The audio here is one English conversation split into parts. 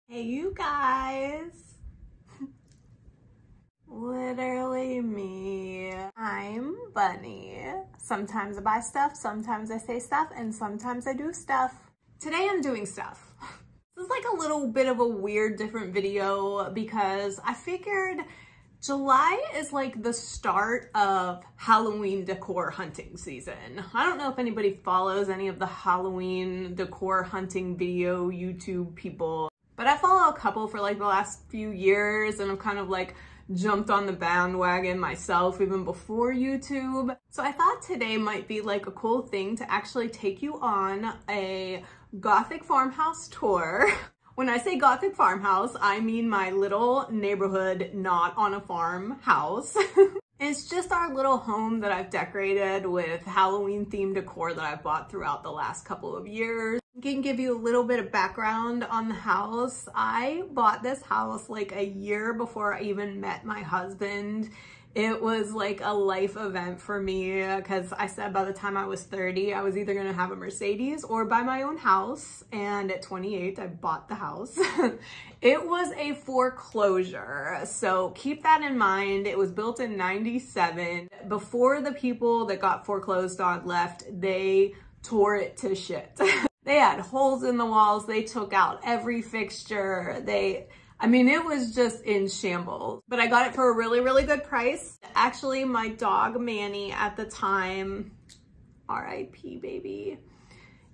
Hey you guys, literally me. I'm Bunny. Sometimes I buy stuff, sometimes I say stuff, and sometimes I do stuff. Today I'm doing stuff. This is like a little bit of a weird different video because I figured July is like the start of Halloween decor hunting season. I don't know if anybody follows any of the Halloween decor hunting video YouTube people, but I follow a couple for like the last few years and I've kind of like jumped on the bandwagon myself even before YouTube. So I thought today might be like a cool thing to actually take you on a Gothic farmhouse tour. When I say Gothic farmhouse, I mean my little neighborhood, not on a farmhouse. It's just our little home that I've decorated with Halloween themed decor that I've bought throughout the last couple of years. I can give you a little bit of background on the house. I bought this house like a year before I even met my husband. It was like a life event for me because I said by the time I was 30, I was either gonna have a Mercedes or buy my own house. And at 28, I bought the house. It was a foreclosure. So keep that in mind. It was built in '97. Before the people that got foreclosed on left, they tore it to shit. They had holes in the walls. They took out every fixture. I mean, it was just in shambles, but I got it for a really, really good price. Actually, my dog Manny at the time, R.I.P. baby,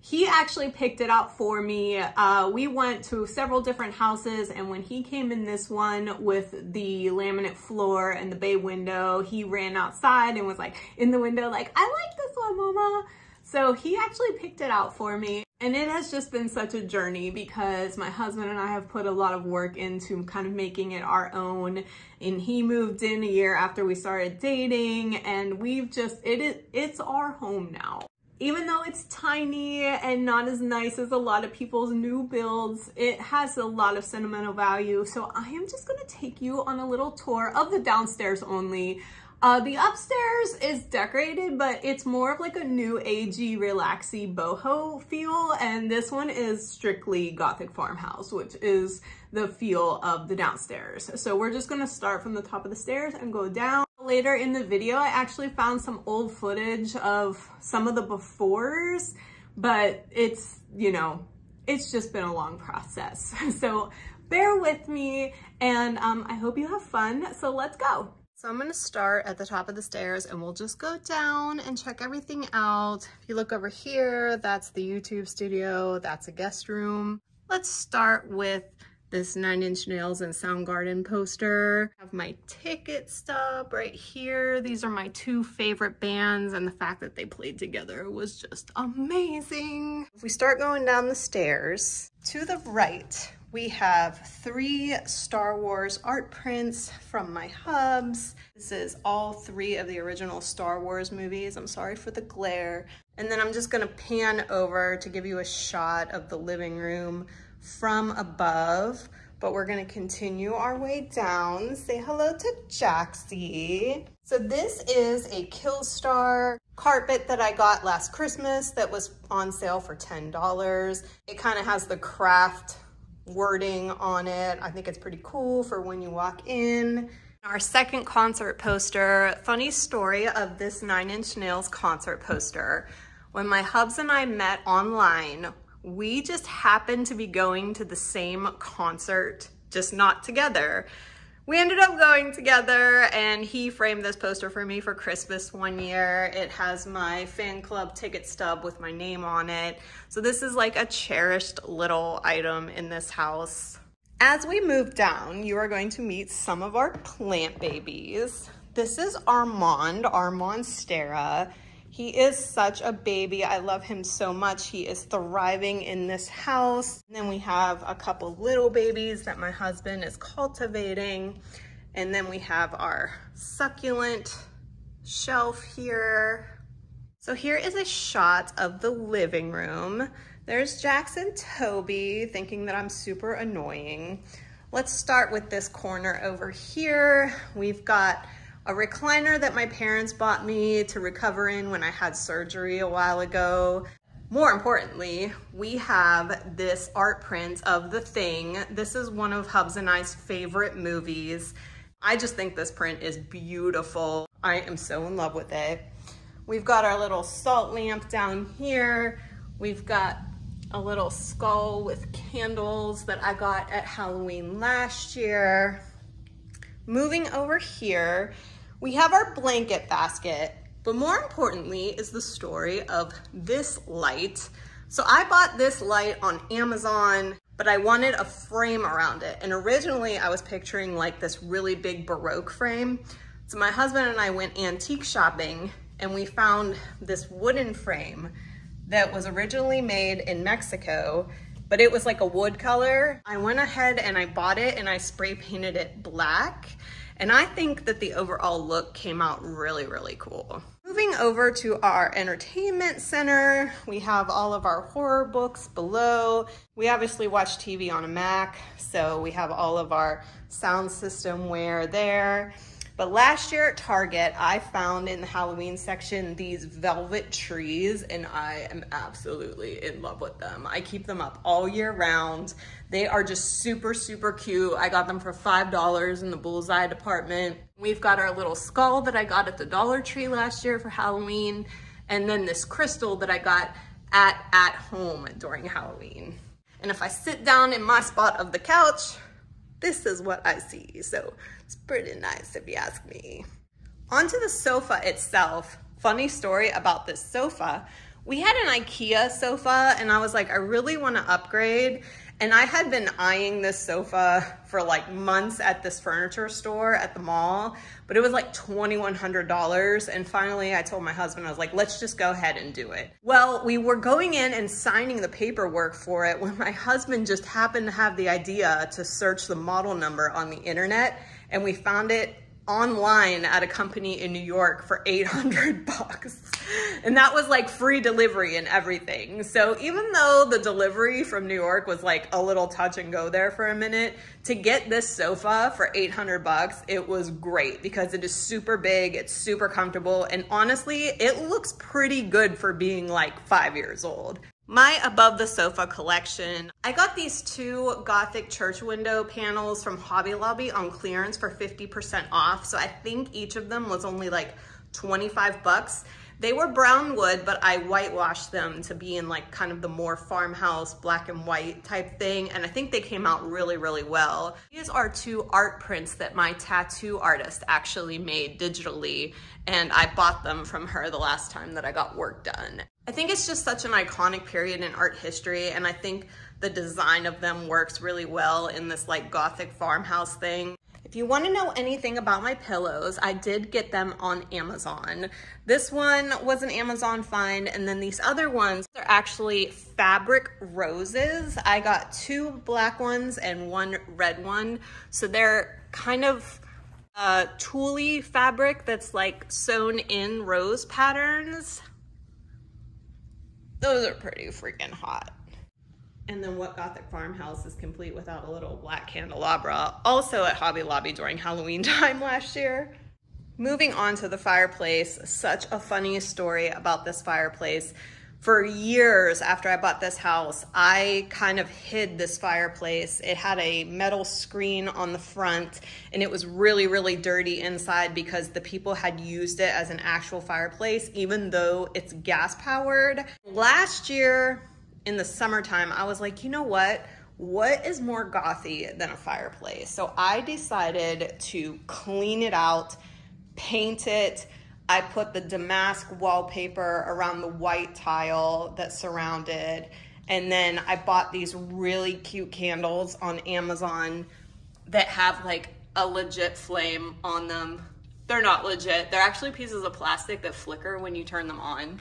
he actually picked it out for me. We went to several different houses, and when he came in this one with the laminate floor and the bay window, he ran outside and was like in the window like, I like this one, mama. So he actually picked it out for me. And it has just been such a journey because my husband and I have put a lot of work into kind of making it our own. And he moved in a year after we started dating, and we've just, it's our home now. Even though it's tiny and not as nice as a lot of people's new builds, it has a lot of sentimental value. So I am just gonna take you on a little tour of the downstairs only. The upstairs is decorated, but it's more of like a new agey, relaxy boho feel. And this one is strictly Gothic farmhouse, which is the feel of the downstairs. So we're just gonna start from the top of the stairs and go down. Later in the video, I actually found some old footage of some of the befores, but it's, you know, it's just been a long process. So bear with me, and I hope you have fun. So let's go. So I'm gonna start at the top of the stairs and we'll just go down and check everything out. If you look over here, that's the YouTube studio, that's a guest room. Let's start with this 9 Inch Nails and Soundgarden poster. I have my ticket stub right here. These are my 2 favorite bands, and the fact that they played together was just amazing. If we start going down the stairs, to the right, we have 3 Star Wars art prints from my hubs. This is all 3 of the original Star Wars movies. I'm sorry for the glare. And then I'm just gonna pan over to give you a shot of the living room from above, but we're gonna continue our way down. Say hello to Jaxie. So this is a Killstar carpet that I got last Christmas that was on sale for $10. It kind of has the craft wording on it. I think it's pretty cool for when you walk in. Our second concert poster, funny story of this 9 Inch Nails concert poster. When my hubs and I met online, we just happened to be going to the same concert, just not together. We ended up going together, and he framed this poster for me for Christmas one year. It has my fan club ticket stub with my name on it. So this is like a cherished little item in this house. As we move down, you are going to meet some of our plant babies. This is Armand Stera. He is such a baby. I love him so much. He is thriving in this house. And then we have a couple little babies that my husband is cultivating. And then we have our succulent shelf here. So here is a shot of the living room. There's Jax and Toby thinking that I'm super annoying. Let's start with this corner over here. We've got a recliner that my parents bought me to recover in when I had surgery a while ago. More importantly, we have this art print of The Thing. This is one of Hubs and I's favorite movies. I just think this print is beautiful. I am so in love with it. We've got our little salt lamp down here. We've got a little skull with candles that I got at Halloween last year. Moving over here, we have our blanket basket. But more importantly is the story of this light. So I bought this light on Amazon, but I wanted a frame around it. And originally I was picturing like this really big Baroque frame. So my husband and I went antique shopping and we found this wooden frame that was originally made in Mexico, but it was like a wood color. I went ahead and I bought it and I spray painted it black. And I think that the overall look came out really, really cool. Moving over to our entertainment center, we have all of our horror books below. We obviously watch TV on a Mac, so we have all of our sound system wear there. But last year at Target, I found in the Halloween section these velvet trees, and I am absolutely in love with them. I keep them up all year round. They are just super, super cute. I got them for $5 in the bullseye department. We've got our little skull that I got at the Dollar Tree last year for Halloween, and then this crystal that I got at home during Halloween. And if I sit down in my spot of the couch, this is what I see. So it's pretty nice if you ask me. Onto the sofa itself. Funny story about this sofa. We had an IKEA sofa and I was like, I really want to upgrade. And I had been eyeing this sofa for like months at this furniture store at the mall, but it was like $2,100. And finally I told my husband, I was like, let's just go ahead and do it. Well, we were going in and signing the paperwork for it when my husband just happened to have the idea to search the model number on the internet, and we found it online at a company in New York for $800. And that was like free delivery and everything. So even though the delivery from New York was like a little touch and go there for a minute, to get this sofa for $800, it was great because it is super big, it's super comfortable, and honestly, it looks pretty good for being like 5 years old. My above the sofa collection, I got these two Gothic church window panels from Hobby Lobby on clearance for 50% off. So I think each of them was only like 25 bucks. They were brown wood, but I whitewashed them to be in like kind of the more farmhouse black and white type thing. And I think they came out really, really well. These are two art prints that my tattoo artist actually made digitally. And I bought them from her the last time that I got work done. I think it's just such an iconic period in art history. And I think the design of them works really well in this like Gothic farmhouse thing. If you want to know anything about my pillows, I did get them on Amazon. This one was an Amazon find, and then these other ones are actually fabric roses. I got two black ones and one red one. So they're kind of tulle fabric that's like sewn in rose patterns. Those are pretty freaking hot. And then what Gothic Farmhouse is complete without a little black candelabra, also at Hobby Lobby during Halloween time last year. Moving on to the fireplace, such a funny story about this fireplace. For years after I bought this house, I kind of hid this fireplace. It had a metal screen on the front and it was really, really dirty inside because the people had used it as an actual fireplace, even though it's gas powered. Last year, in the summertime, I was like, you know what? What is more gothy than a fireplace? So I decided to clean it out, paint it. I put the damask wallpaper around the white tile that surrounded. And then I bought these really cute candles on Amazon that have like a legit flame on them. They're not legit. They're actually pieces of plastic that flicker when you turn them on.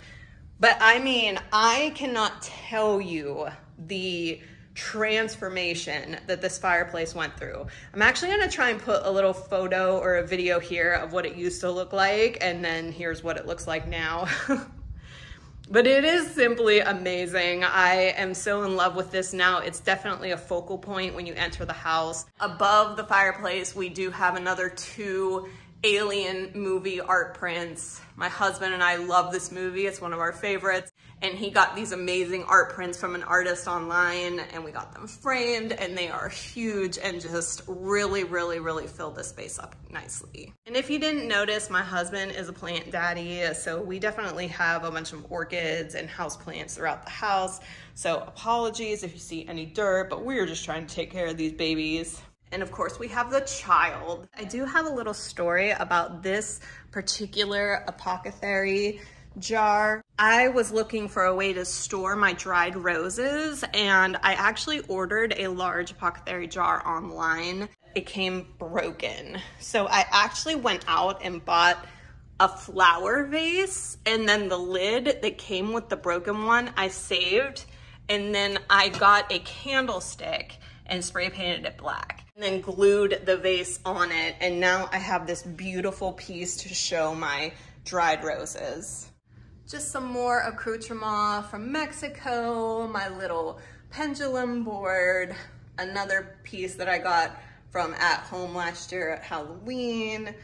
But I mean, I cannot tell you the transformation that this fireplace went through. I'm actually gonna try and put a little photo or a video here of what it used to look like, and then here's what it looks like now. But it is simply amazing. I am so in love with this now. It's definitely a focal point when you enter the house. Above the fireplace, we do have another two Alien movie art prints. My husband and I love this movie. It's one of our favorites. and he got these amazing art prints from an artist online, and we got them framed, and they are huge and just really, really, really fill the space up nicely. And if you didn't notice, my husband is a plant daddy, so we definitely have a bunch of orchids and houseplants throughout the house. So apologies if you see any dirt, but we're just trying to take care of these babies. And of course we have the child. I do have a little story about this particular apothecary jar. I was looking for a way to store my dried roses, and I actually ordered a large apothecary jar online. It came broken. So I actually went out and bought a flower vase, and then the lid that came with the broken one I saved, and then I got a candlestick and spray painted it black, and then glued the vase on it, and now I have this beautiful piece to show my dried roses. Just some more accoutrement from Mexico, my little pendulum board, another piece that I got from at home last year at Halloween.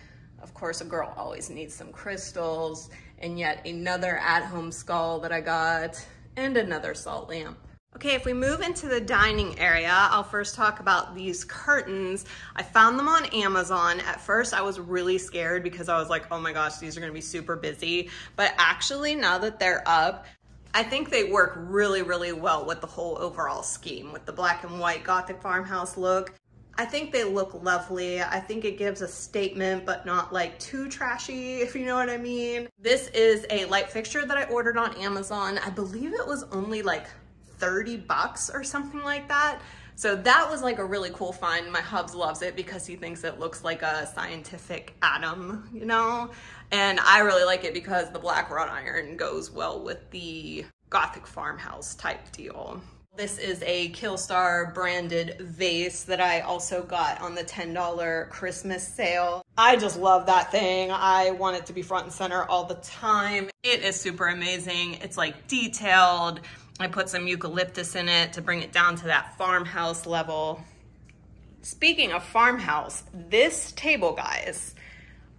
Of course, a girl always needs some crystals, and yet another at-home skull that I got, and another salt lamp. Okay, if we move into the dining area, I'll first talk about these curtains. I found them on Amazon. At first, I was really scared because I was like, oh my gosh, these are gonna be super busy. But actually, now that they're up, I think they work really, really well with the whole overall scheme, with the black and white Gothic farmhouse look. I think they look lovely. I think it gives a statement, but not like too trashy, if you know what I mean. This is a light fixture that I ordered on Amazon. I believe it was only like 30 bucks or something like that. So that was like a really cool find. My hubs loves it because he thinks it looks like a scientific atom, you know? And I really like it because the black wrought iron goes well with the Gothic farmhouse type deal. This is a Killstar branded vase that I also got on the $10 Christmas sale. I just love that thing. I want it to be front and center all the time. It is super amazing. It's like detailed. I put some eucalyptus in it to bring it down to that farmhouse level. Speaking of farmhouse, this table, guys,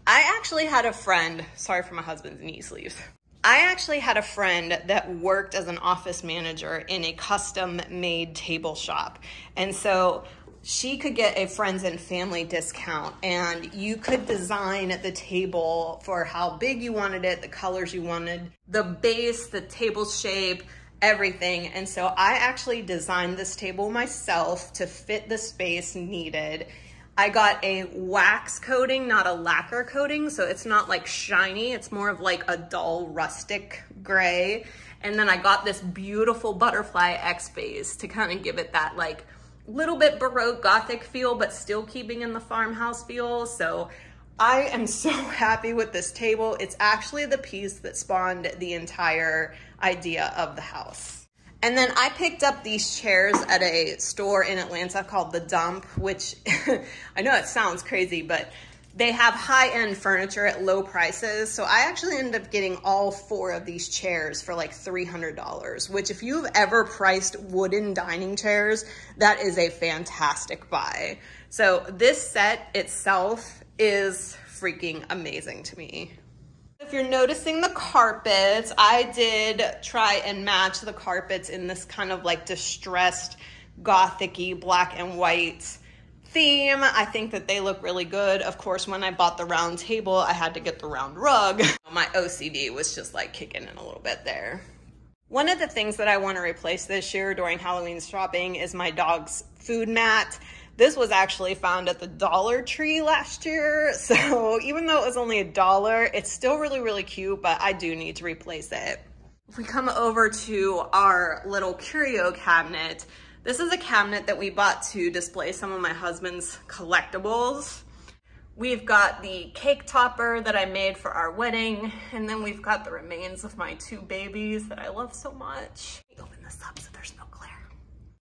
I actually had a friend, sorry for my husband's knee sleeves. I actually had a friend that worked as an office manager in a custom made table shop. And so she could get a friends and family discount, and you could design the table for how big you wanted it, the colors you wanted, the base, the table shape, everything. And so I actually designed this table myself to fit the space needed. I got a wax coating, not a lacquer coating, so it's not like shiny, it's more of like a dull rustic gray. And then I got this beautiful butterfly X base to kind of give it that like little bit Baroque Gothic feel, but still keeping in the farmhouse feel. So I am so happy with this table. It's actually the piece that spawned the entire idea of the house. And then I picked up these chairs at a store in Atlanta called The Dump, which I know it sounds crazy, but they have high-end furniture at low prices. So I actually ended up getting all 4 of these chairs for like $300, which if you've ever priced wooden dining chairs, that is a fantastic buy. So this set itself is freaking amazing to me. If you're noticing the carpets, I did try and match the carpets in this kind of like distressed Gothic-y black and white theme. I think that they look really good. Of course, when I bought the round table, I had to get the round rug. My OCD was just like kicking in a little bit there. One of the things that I want to replace this year during Halloween shopping is my dog's food mat. This was actually found at the Dollar Tree last year, so even though it was only $1, it's still really, really cute, but I do need to replace it. If we come over to our little curio cabinet, this is a cabinet that we bought to display some of my husband's collectibles. We've got the cake topper that I made for our wedding, and then we've got the remains of my 2 babies that I love so much. Let me open this up so there's no glare.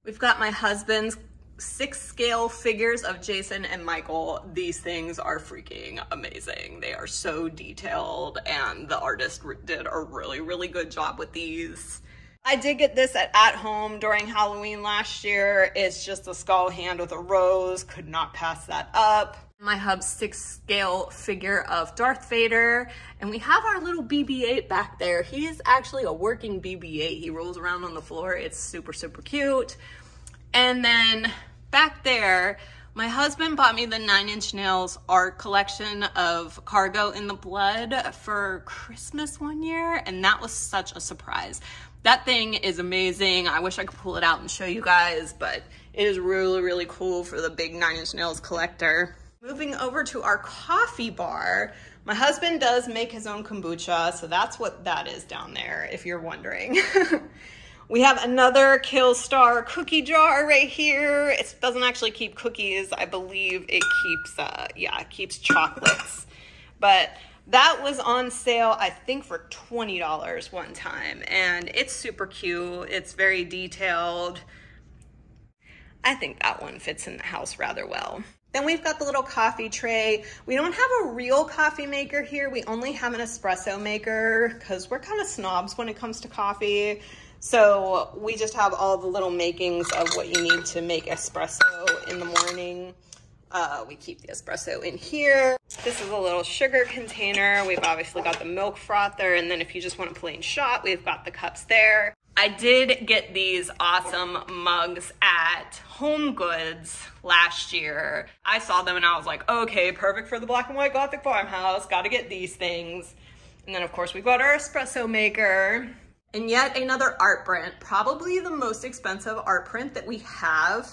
We've got my husband's 6 scale figures of Jason and Michael. These things are freaking amazing. They are so detailed, and the artist did a really, really good job with these. I did get this at home during Halloween last year. It's just a skull hand with a rose. Could not pass that up. My hub's 6-scale figure of Darth Vader. And we have our little BB-8 back there. He is actually a working BB-8. He rolls around on the floor. It's super, super cute. And then back there, my husband bought me the 9 Inch Nails art collection of Cargo in the Blood for Christmas one year, and that was such a surprise. That thing is amazing. I wish I could pull it out and show you guys, but it is really, really cool for the big 9 Inch Nails collector. Moving over to our coffee bar, my husband does make his own kombucha, so that's what that is down there, if you're wondering. We have another Killstar cookie jar right here. It doesn't actually keep cookies. I believe it keeps, it keeps chocolates. But that was on sale, I think, for $20 one time. And it's super cute. It's very detailed. I think that one fits in the house rather well. Then we've got the little coffee tray. We don't have a real coffee maker here. We only have an espresso maker because we're kind of snobs when it comes to coffee. So we just have all the little makings of what you need to make espresso in the morning. We keep the espresso in here. This is a little sugar container. We've obviously got the milk frother, and then if you just want a plain shot, we've got the cups there. I did get these awesome mugs at Home Goods last year. I saw them and I was like, okay, perfect for the black and white Gothic Farmhouse. Gotta get these things. And then of course we've got our espresso maker. And yet another art print, probably the most expensive art print that we have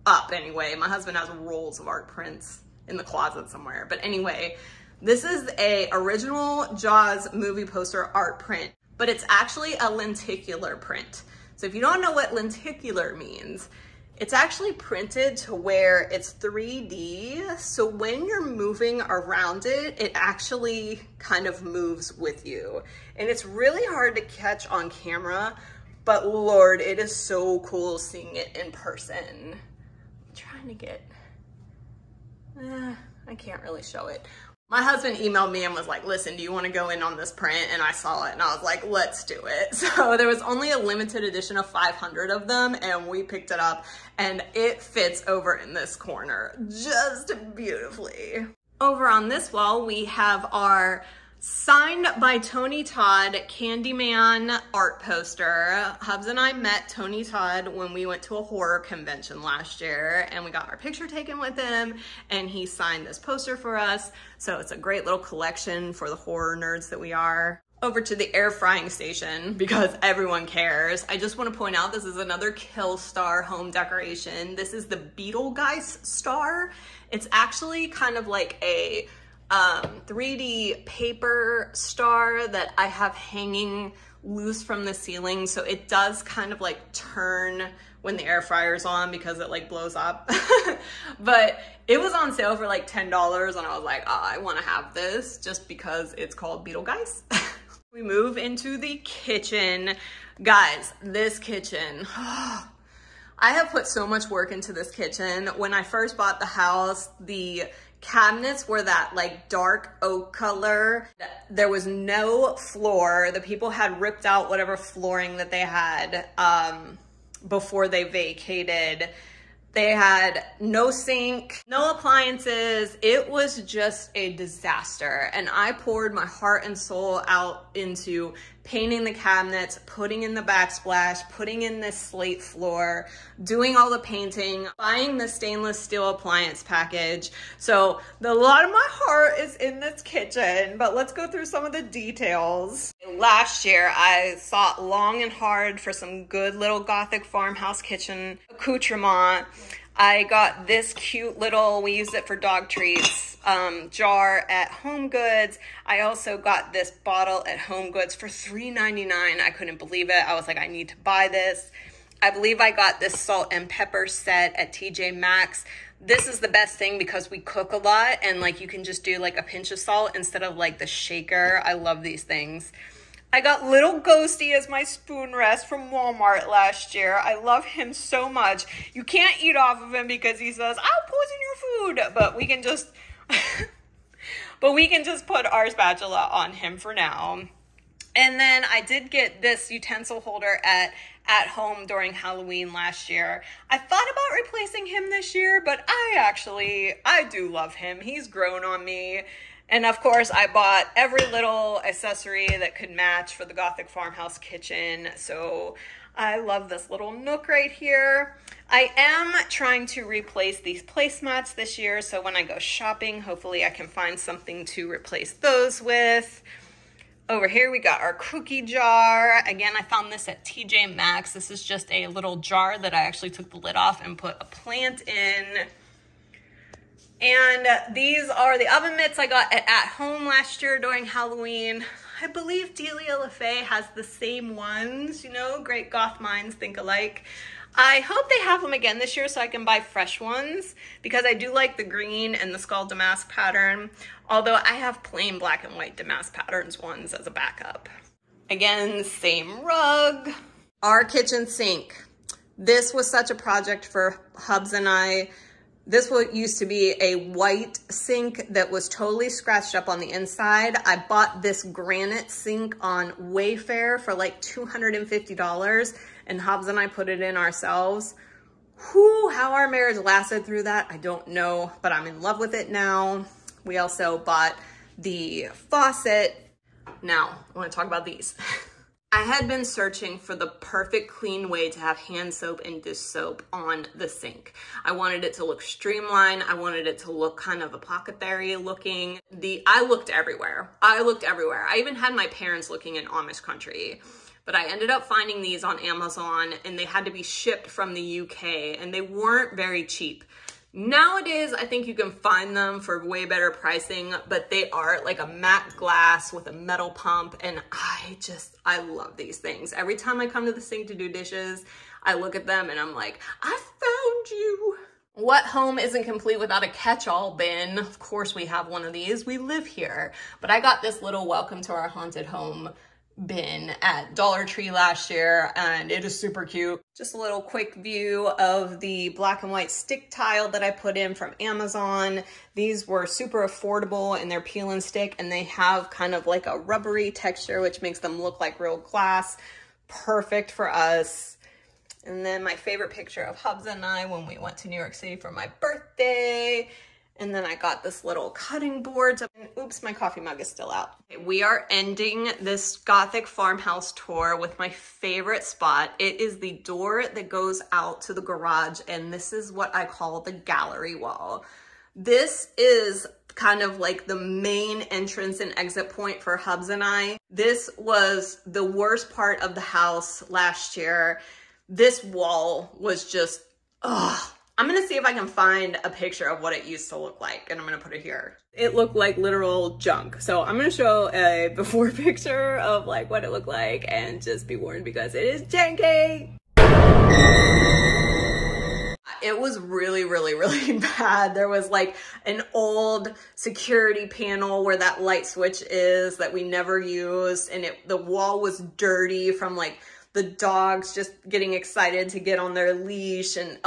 up anyway. My husband has rolls of art prints in the closet somewhere. But anyway, this is a original Jaws movie poster art print, but it's actually a lenticular print. So if you don't know what lenticular means, it's actually printed to where it's 3D. So when you're moving around it, it actually kind of moves with you. And it's really hard to catch on camera, but Lord, it is so cool seeing it in person. I'm trying to get, I can't really show it. My husband emailed me and was like, listen, do you want to go in on this print? And I saw it and I was like, let's do it. So there was only a limited edition of 500 of them and we picked it up and it fits over in this corner just beautifully. Over on this wall, we have our signed by Tony Todd Candyman art poster. Hubs and I met Tony Todd when we went to a horror convention last year and we got our picture taken with him and he signed this poster for us. So it's a great little collection for the horror nerds that we are. Over to the air frying station because everyone cares. I just want to point out this is another Killstar home decoration. This is the Beetlegeist star. It's actually kind of like a 3D paper star that I have hanging loose from the ceiling, so it does kind of like turn when the air fryer's on because it like blows up. But it was on sale for like $10 and I was like, oh, I want to have this just because it's called Beetlegeist. We move into the kitchen. Guys, this kitchen, I have put so much work into this kitchen. When I first bought the house, the cabinets were that like dark oak color. There was no floor. The people had ripped out whatever flooring that they had before they vacated. They had no sink, no appliances. It was just a disaster. And I poured my heart and soul out into painting the cabinets, putting in the backsplash, putting in this slate floor, doing all the painting, buying the stainless steel appliance package. So a lot of my heart is in this kitchen, but let's go through some of the details. Last year, I sought long and hard for some good little Gothic farmhouse kitchen accoutrement. I got this cute little, we used it for dog treats, jar at Home Goods. I also got this bottle at Home Goods for $3.99. I couldn't believe it. I was like, I need to buy this. I believe I got this salt and pepper set at TJ Maxx. This is the best thing because we cook a lot and like you can just do like a pinch of salt instead of like the shaker. I love these things. I got little Ghosty as my spoon rest from Walmart last year. I love him so much. You can't eat off of him because he says, I'll poison your food. But we can just put our spatula on him for now. And then I did get this utensil holder at home during Halloween last year. I thought about replacing him this year, but I do love him. He's grown on me. And of course, I bought every little accessory that could match for the Gothic Farmhouse kitchen. So I love this little nook right here. I am trying to replace these placemats this year. So when I go shopping, hopefully I can find something to replace those with. Over here, we got our cookie jar. Again, I found this at TJ Maxx. This is just a little jar that I actually took the lid off and put a plant in. And these are the oven mitts I got at home last year during Halloween. I believe Delia LaFay has the same ones, you know, great goth minds think alike. I hope they have them again this year so I can buy fresh ones because I do like the green and the skull damask pattern, although I have plain black and white damask patterns ones as a backup. Again, same rug. Our kitchen sink. This was such a project for Hubs and I. This used to be a white sink that was totally scratched up on the inside. I bought this granite sink on Wayfair for like $250, and Hobbs and I put it in ourselves. Whew, how our marriage lasted through that, I don't know, but I'm in love with it now. We also bought the faucet. Now, I want to talk about these. I had been searching for the perfect clean way to have hand soap and dish soap on the sink. I wanted it to look streamlined. I wanted it to look kind of apothecary looking. I looked everywhere. I even had my parents looking in Amish country. But I ended up finding these on Amazon and they had to be shipped from the UK and they weren't very cheap. Nowadays, I think you can find them for way better pricing, but they are like a matte glass with a metal pump, and I love these things. Every time I come to the sink to do dishes, I look at them and I'm like, I found you. What home isn't complete without a catch-all bin? Of course we have one of these. We live here. But I got this little welcome to our haunted home bin at Dollar Tree last year, and it is super cute. Just a little quick view of the black and white stick tile that I put in from Amazon. These were super affordable and they're peel and stick, and they have kind of like a rubbery texture which makes them look like real glass. Perfect for us. And then my favorite picture of Hubs and I when we went to New York City for my birthday. And then I got this little cutting board. And oops, my coffee mug is still out. Okay, we are ending this Gothic Farmhouse tour with my favorite spot. It is the door that goes out to the garage, and this is what I call the gallery wall. This is kind of like the main entrance and exit point for Hubs and I. This was the worst part of the house last year. This wall was just, ugh. I'm gonna see if I can find a picture of what it used to look like, and I'm gonna put it here. It looked like literal junk. So I'm gonna show a before picture of like what it looked like, and just be warned because it is janky. It was really, really, really bad. There was like an old security panel where that light switch is that we never used, and the wall was dirty from like the dogs just getting excited to get on their leash, and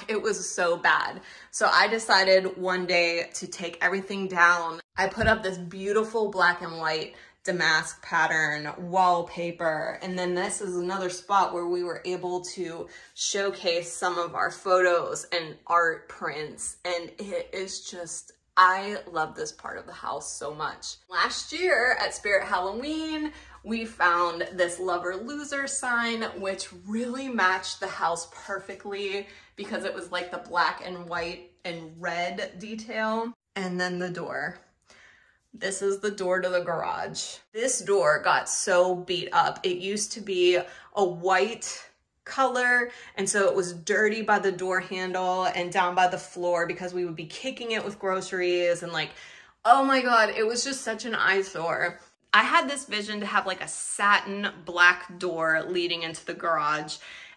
it was so bad. So I decided one day to take everything down. I put up this beautiful black and white damask pattern wallpaper, and then this is another spot where we were able to showcase some of our photos and art prints, and it is just, I love this part of the house so much. Last year at Spirit Halloween, we found this lover loser sign, which really matched the house perfectly because it was like the black and white and red detail. And then the door. This is the door to the garage. This door got so beat up. It used to be a white color, and so it was dirty by the door handle and down by the floor because we would be kicking it with groceries, and like, oh my God, it was just such an eyesore. I had this vision to have like a satin black door leading into the garage,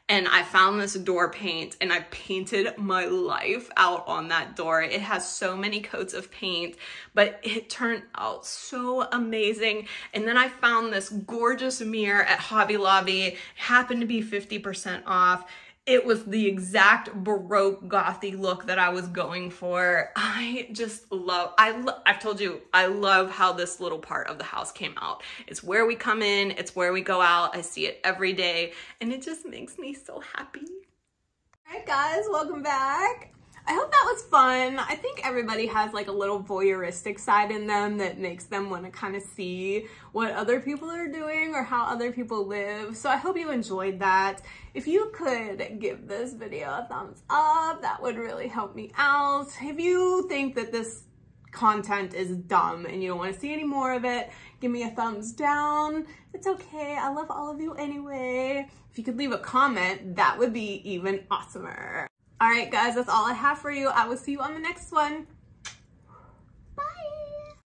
and I found this door paint and I painted my life out on that door. It has so many coats of paint, but it turned out so amazing. And then I found this gorgeous mirror at Hobby Lobby, happened to be 50% off. It was the exact Baroque gothy look that I was going for. I just love, I've told you, I love how this little part of the house came out. It's where we come in, it's where we go out. I see it every day and it just makes me so happy. All right guys, welcome back. I hope that was fun. I think everybody has like a little voyeuristic side in them that makes them want to kind of see what other people are doing or how other people live. So I hope you enjoyed that. If you could give this video a thumbs up, that would really help me out. If you think that this content is dumb and you don't want to see any more of it, give me a thumbs down. It's okay. I love all of you anyway. If you could leave a comment, that would be even awesomer. All right, guys, that's all I have for you. I will see you on the next one.